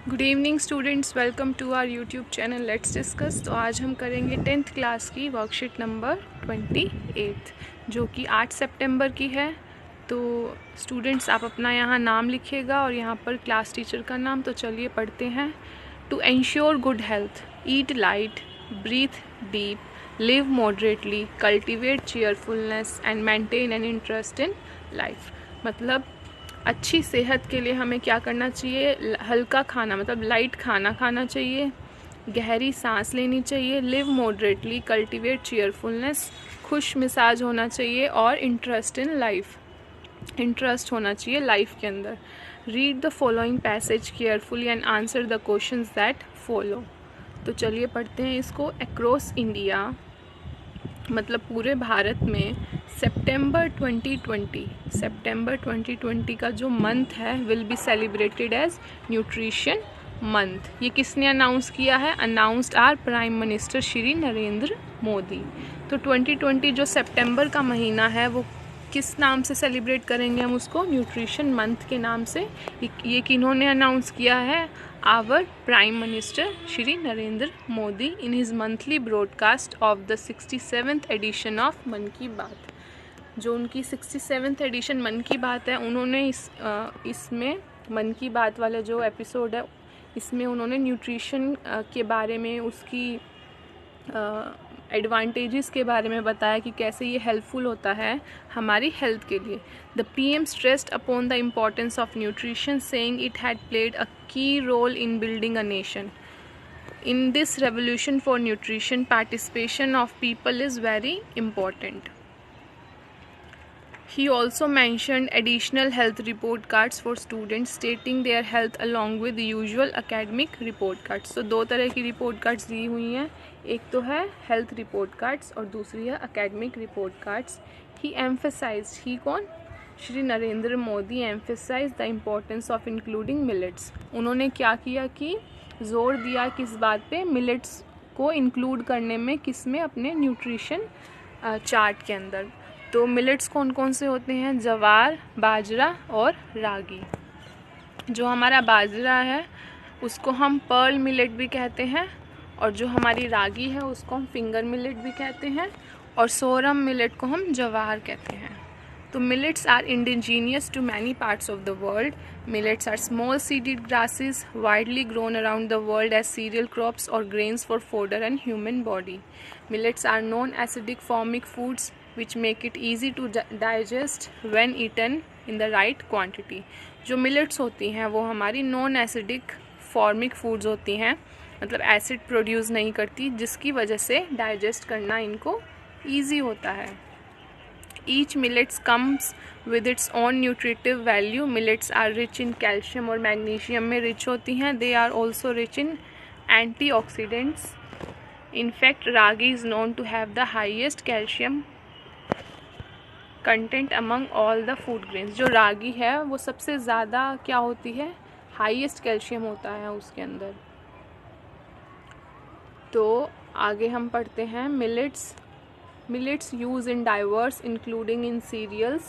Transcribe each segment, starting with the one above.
Good evening students, welcome to our YouTube channel let's discuss. तो आज हम करेंगे 10th क्लास की वर्कशीट नंबर 28 जो कि 8 सितंबर की है। तो स्टूडेंट्स आप अपना यहाँ नाम लिखिएगा और यहाँ पर क्लास टीचर का नाम। तो चलिए पढ़ते हैं। To ensure good health, eat light, breathe deep, live moderately, cultivate cheerfulness and maintain an interest in life. मतलब अच्छी सेहत के लिए हमें क्या करना चाहिए? हल्का खाना मतलब लाइट खाना खाना चाहिए, गहरी सांस लेनी चाहिए, लिव मॉडरेटली, कल्टिवेट चीयरफुलनेस, खुश मिजाज होना चाहिए और इंटरेस्ट इन लाइफ, इंटरेस्ट होना चाहिए लाइफ के अंदर। Read the following passage carefully and answer the questions that follow. तो चलिए पढ़ते हैं इसको। अक्रॉस इंडिया मतलब पूरे भारत में सितंबर 2020 का जो मंथ है will be celebrated as nutrition month. ये किसने अनाउंस किया है? Announced are prime minister Shri Narendra Modi. तो 2020 जो सितंबर का महीना है वो किस नाम से सेलिब्रेट करेंगे हम उसको? न्यूट्रिशन मंथ के नाम से। ये किन्होंने अनाउंस किया है? Our prime minister Shri Narendra Modi in his monthly broadcast of the 67th edition of Mann Ki बात। जो उनकी 67th एडिशन मन की बात है, उन्होंने इसमें मन की बात वाला जो एपिसोड है इसमें उन्होंने न्यूट्रिशन के बारे में, उसकी एडवांटेजेस के बारे में बताया कि कैसे ये हेल्पफुल होता है हमारी हेल्थ के लिए। The PM stressed upon the importance of nutrition, saying it had played a key role in building a nation. In this revolution for nutrition, participation of people is very important. He also mentioned additional health report cards for students stating their health along with the usual academic report cards. So दो तरह की report cards दी हुई हैं, एक तो है health report cards और दूसरी है academic report cards. He emphasized, he कौन? Shri Narendra Modi emphasize the importance of including millets. उन्होंने क्या किया कि जोर दिया किस बात पे? मिलेट्स को इंक्लूड करने में, किस में? अपने न्यूट्रिशन चार्ट के अंदर। तो मिलेट्स कौन कौन से होते हैं? जवार, बाजरा और रागी। जो हमारा बाजरा है उसको हम पर्ल मिलेट भी कहते हैं और जो हमारी रागी है उसको हम फिंगर मिलेट भी कहते हैं और सोरम मिलेट को हम जवार कहते हैं। तो millets are indigenous to many parts of the world. Millets are small seeded grasses widely grown around the world as cereal crops or grains for fodder and human body. Millets are non-acidic formic foods which make it easy to digest when eaten in the right quantity. जो millets होती हैं वो हमारी non acidic formic foods होती हैं, मतलब acid produce नहीं करती, जिसकी वजह से डाइजेस्ट करना इनको ईजी होता है। Each millets comes with its own nutritive value. Millets are rich in calcium और मैग्नीशियम में रिच होती हैं। They are also rich in antioxidants. In fact, ragi is known to have the highest calcium content among all the food grains. जो रागी है वो सबसे ज़्यादा क्या होती है? हाईएस्ट कैल्शियम होता है उसके अंदर। तो आगे हम पढ़ते हैं millets. Millets used in diverse including in cereals,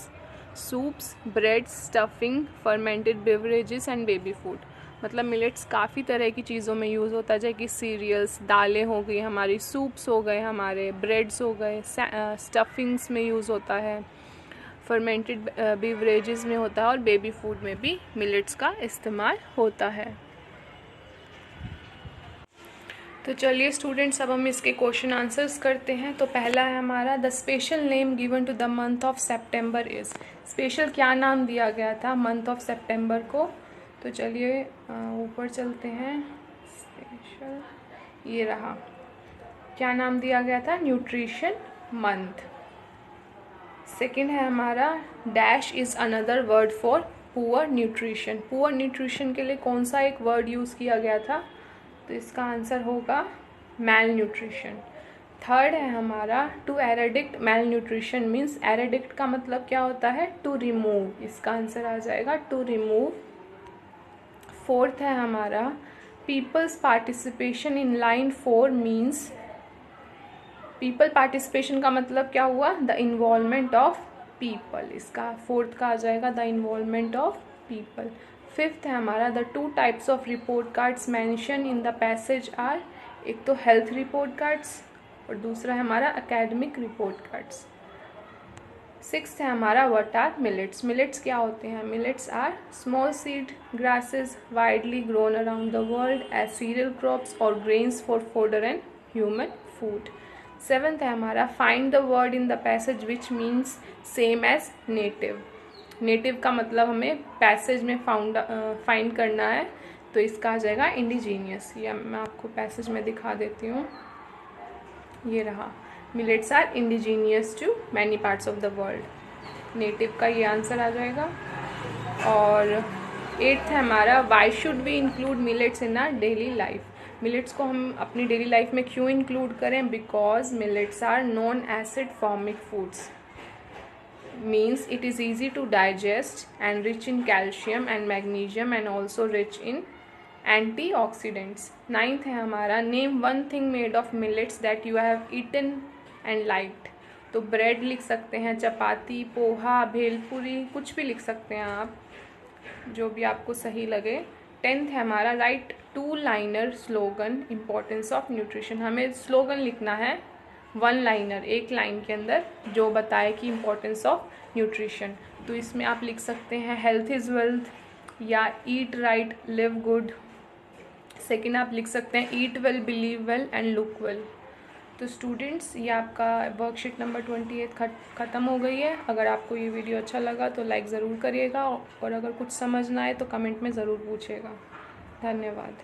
soups, breads, stuffing, fermented beverages and baby food. मतलब मिलेट्स काफ़ी तरह की चीज़ों में यूज़ होता है, जैसे कि सीरियल्स, दालें हो गई हमारी, सूप्स हो गए हमारे, ब्रेड्स हो गए, स्टफिंग्स में यूज़ होता है, फर्मेंटेड बेवरेजेस में होता है और बेबी फूड में भी मिलेट्स का इस्तेमाल होता है। तो चलिए स्टूडेंट्स अब हम इसके क्वेश्चन आंसर्स करते हैं। तो पहला है हमारा, the special name given to the month of September is. Special क्या नाम दिया गया था मंथ ऑफ सितंबर को? तो चलिए ऊपर चलते हैं। स्पेशल ये रहा, क्या नाम दिया गया था? Nutrition month. सेकेंड है हमारा, dash is another word for poor nutrition. Poor nutrition के लिए कौन सा एक वर्ड यूज़ किया गया था? तो इसका आंसर होगा मैल न्यूट्रिशन। थर्ड है हमारा, to eradicate malnutrition means, eradicate का मतलब क्या होता है? To remove. इसका आंसर आ जाएगा टू रिमूव। फोर्थ है हमारा, people's participation in line 4 means, people participation का मतलब क्या हुआ? The involvement of people. इसका फोर्थ का आ जाएगा the involvement of people. Fifth है हमारा the two types of report cards mention in the passage are, एक तो हेल्थ रिपोर्ट कार्ड्स और दूसरा है हमारा एकेडमिक रिपोर्ट कार्ड्स। सिक्स्थ है हमारा व्हाट आर मिलेट्स। मिलेट्स क्या होते हैं? Millets are small seed grasses widely grown around the world as cereal crops और grains for fodder and human food. Seventh है हमारा find the word in the passage which means same as native. Native का मतलब हमें passage में find करना है, तो इसका आ जाएगा इंडिजीनियस। या मैं आपको पैसेज में दिखा देती हूँ, ये रहा, millets are indigenous to many parts of the world. नेटिव का ये आंसर आ जाएगा। और एट्थ है हमारा why should we include millets in our daily life. Millets को हम अपनी डेली लाइफ में क्यों इंक्लूड करें? Because millets are non acid formic foods, means it is easy to digest and rich in calcium and magnesium and also rich in antioxidants। Ninth है हमारा name one thing made of millets that you have eaten and liked. तो bread लिख सकते हैं, चपाती, पोहा, भेलपुरी, कुछ भी लिख सकते हैं आप, जो भी आपको सही लगे। टेंथ है हमारा write two liner slogan importance of nutrition. हमें स्लोगन लिखना है वन लाइनर, एक लाइन के अंदर, जो बताए कि इम्पोर्टेंस ऑफ न्यूट्रिशन। तो इसमें आप लिख सकते हैं हेल्थ इज़ वेल्थ या eat right live good. Second आप लिख सकते हैं ईट well believe well and look well. तो स्टूडेंट्स, ये आपका वर्कशीट नंबर 28 ख़त्म हो गई है। अगर आपको ये वीडियो अच्छा लगा तो लाइक ज़रूर करिएगा, और अगर कुछ समझ ना आए तो कमेंट में ज़रूर पूछिएगा। धन्यवाद।